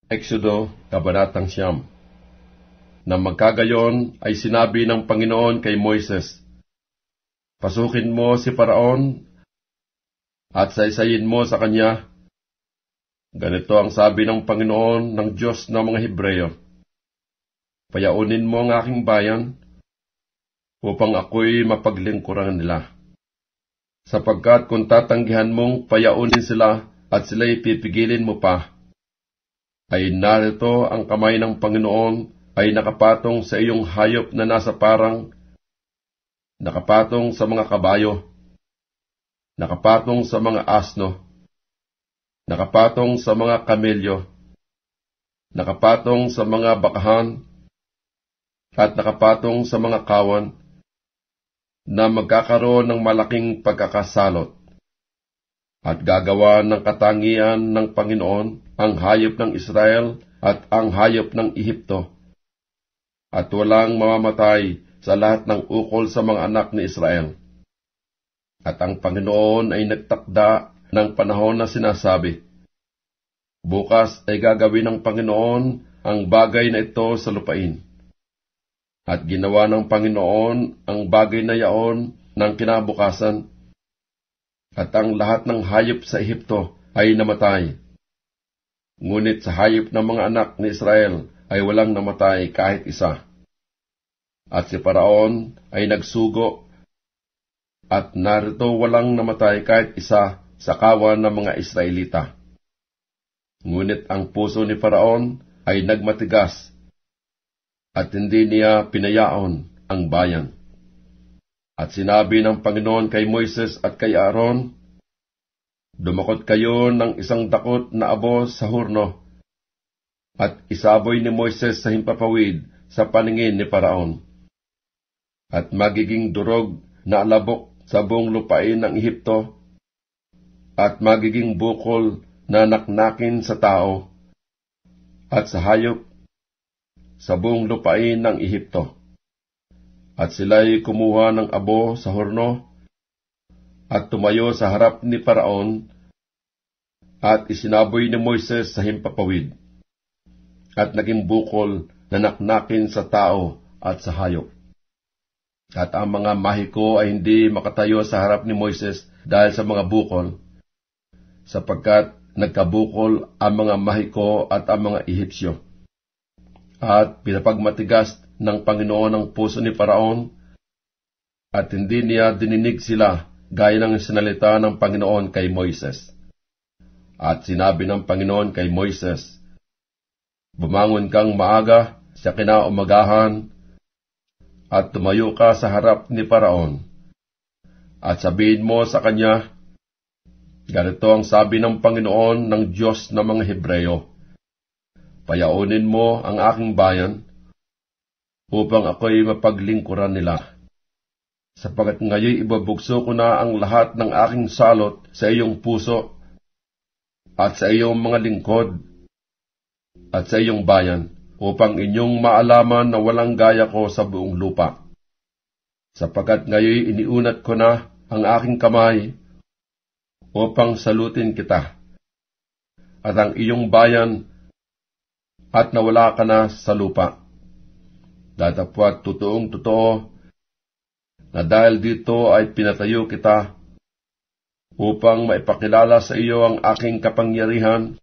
Exodo, Kabanatang 9. Na magkagayon ay sinabi ng Panginoon kay Moises, "Pasukin mo si Paraon at saysayin mo sa kanya. Ganito ang sabi ng Panginoon ng Diyos ng mga Hebreyo, Payaunin mo ang aking bayan upang ako'y mapaglingkuran nila. Sapagkat kung tatanggihan mong payaunin sila at sila'y pipigilin mo pa, ay narito ang kamay ng Panginoon ay nakapatong sa iyong hayop na nasa parang, nakapatong sa mga kabayo, nakapatong sa mga asno, nakapatong sa mga kamelyo, nakapatong sa mga bakahan, at nakapatong sa mga kawan, na magkakaroon ng malaking pagkakasalot, at gagawa ng katangian ng Panginoon ang hayop ng Israel at ang hayop ng Ehipto, at walang mamamatay sa lahat ng ukol sa mga anak ni Israel. At ang Panginoon ay nagtakda ng panahon na sinasabi, Bukas ay gagawin ng Panginoon ang bagay na ito sa lupain. At ginawa ng Panginoon ang bagay na yaon ng kinabukasan, at ang lahat ng hayop sa Ehipto ay namatay. Ngunit sa hayop ng mga anak ni Israel ay walang namatay kahit isa. At si Paraon ay nagsugo, at narito walang namatay kahit isa sa kawan ng mga Israelita. Ngunit ang puso ni Paraon ay nagmatigas, at hindi niya pinayaon ang bayan. At sinabi ng Panginoon kay Moises at kay Aaron, Dumakot kayo ng isang dakot na abo sa hurno, at isaboy ni Moises sa himpapawid sa paningin ni Paraon. At magiging durog na alabok sa buong lupain ng Ehipto, at magiging bukol na naknakin sa tao, at sa hayop, sa buong lupain ng Ehipto. At sila'y kumuha ng abo sa horno, at tumayo sa harap ni Paraon, at isinaboy ni Moises sa himpapawid, at naging bukol na naknakin sa tao at sa hayop. At ang mga mahiko ay hindi makatayo sa harap ni Moises dahil sa mga bukol, sapagkat nagkabukol ang mga mahiko at ang mga Ehipsyo. At pinapagmatigas ng Panginoon ang puso ni Paraon, at hindi niya dininig sila gaya ng sinalita ng Panginoon kay Moises. At sinabi ng Panginoon kay Moises, Bumangon kang maaga sa kinaumagahan, at tumayo ka sa harap ni Paraon, at sabihin mo sa kanya, Ganito ang sabi ng Panginoon ng Diyos ng mga Hebreyo, Payaunin mo ang aking bayan, upang ako'y mapaglingkuran nila. Sapagkat ngayon ibabugso ko na ang lahat ng aking salot sa iyong puso, at sa iyong mga lingkod, at sa iyong bayan, upang inyong maalaman na walang gaya ko sa buong lupa. Sapagkat ngayon iniunat ko na ang aking kamay, upang salutin kita, at ang iyong bayan, at nawala ka na sa lupa. Datapwat totoong totoo, na dahil dito ay pinatayo kita, upang maipakilala sa iyo ang aking kapangyarihan,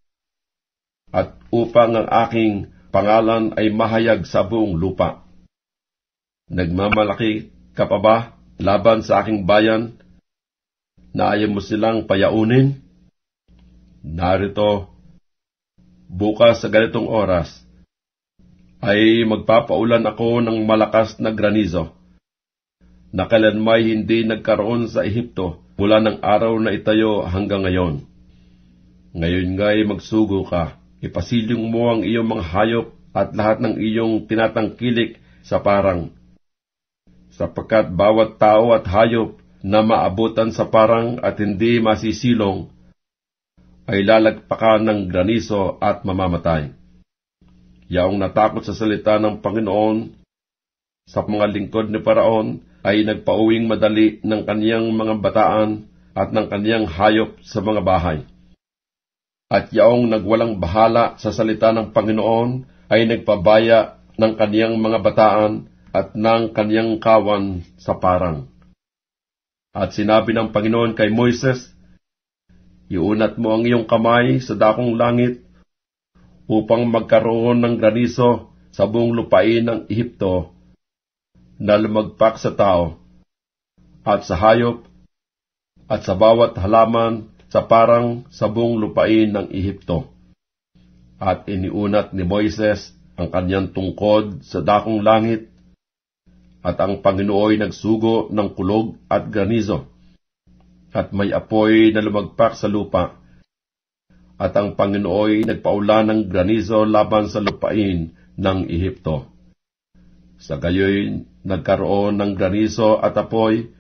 at upang ang aking pangalan ay mahayag sa buong lupa. Nagmamalaki ka pa ba laban sa aking bayan, na ayaw mo silang payaunin? Narito, bukas sa ganitong oras, ay magpapaulan ako ng malakas na granizo, na kailanmay hindi nagkaroon sa Ehipto mula ng araw na itayo hanggang ngayon. Ngayon nga'y magsugo ka, ipasilyong mo ang iyong mga hayop at lahat ng iyong tinatangkilik sa parang, sapagkat bawat tao at hayop na maabutan sa parang at hindi masisilong, ay lalagpakan ng granizo at mamamatay. Yaong natakot sa salita ng Panginoon sa mga lingkod ni Paraon ay nagpauwing madali ng kaniyang mga bataan at ng kaniyang hayop sa mga bahay. At yaong nagwalang bahala sa salita ng Panginoon ay nagpabaya ng kaniyang mga bataan at ng kaniyang kawan sa parang. At sinabi ng Panginoon kay Moises, iunat mo ang iyong kamay sa dakong langit upang magkaroon ng granizo sa buong lupain ng Ehipto na lumagpak sa tao at sa hayop at sa bawat halaman sa parang sa buong lupain ng Ehipto. At iniunat ni Moises ang kanyang tungkod sa dakong langit, at ang Panginooy nagsugo ng kulog at granizo, at may apoy na lumagpak sa lupa, at ang Panginooy nagpaulan ng granizo laban sa lupain ng Ehipto. Sa gayoy nagkaroon ng granizo at apoy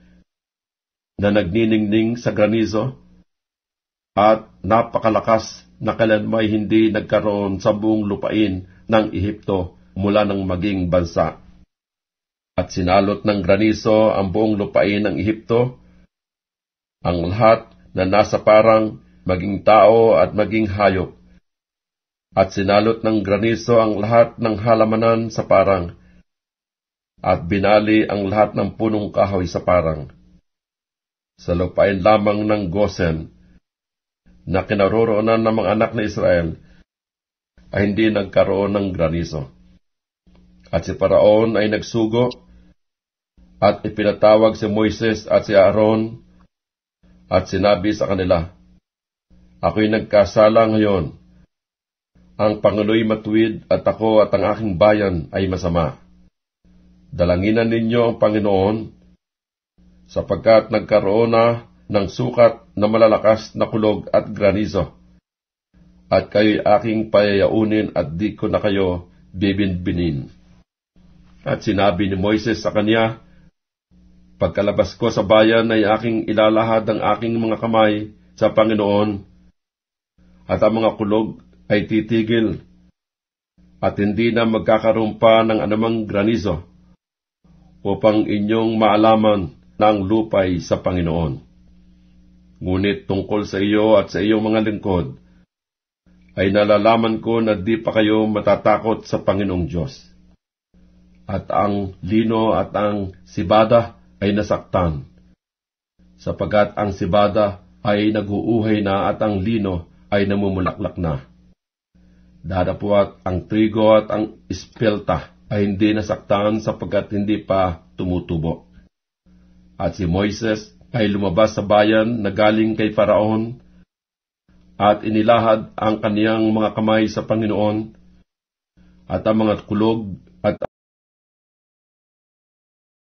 na nagniningning sa granizo, at napakalakas na kailanmay hindi nagkaroon sa buong lupain ng Ehipto mula nang maging bansa. At sinalot ng granizo ang buong lupain ng Ehipto, ang lahat na nasa parang, maging tao at maging hayop. At sinalot ng granizo ang lahat ng halamanan sa parang, at binali ang lahat ng punong kahoy sa parang. Sa lupain lamang ng Gosen, na kinaroroonan ng mga anak na Israel, ay hindi nagkaroon ng granizo. At si Paraon ay nagsugo, at ipinatawag si Moises at si Aaron, at sinabi sa kanila, ako'y nagkasala ngayon. Ang Pangulo'y matuwid at ako at ang aking bayan ay masama. Dalanginan ninyo ang Panginoon, sapagkat nagkaroon na ng sukat na malalakas na kulog at granizo, at kayo'y aking payayaunin at di ko na kayo bibinbinin. At sinabi ni Moises sa kanya, pagkalabas ko sa bayan ay aking ilalahad ang aking mga kamay sa Panginoon, at ang mga kulog ay titigil, at hindi na magkakaroon pa ng anumang granizo, upang inyong maalaman na ang lupay sa Panginoon. Ngunit tungkol sa iyo at sa iyong mga lingkod, ay nalalaman ko na di pa kayo matatakot sa Panginoong Diyos. At ang lino at ang sibada ay nasaktan, sapagkat ang sibada ay naguuhay na at ang lino ay namumulaklak na. Dadapwat ang trigo at ang espelta ay hindi nasaktan sapagkat hindi pa tumutubo. At si Moises ay lumabas sa bayan na galing kay Paraon, at inilahad ang kaniyang mga kamay sa Panginoon, at ang mga kulog at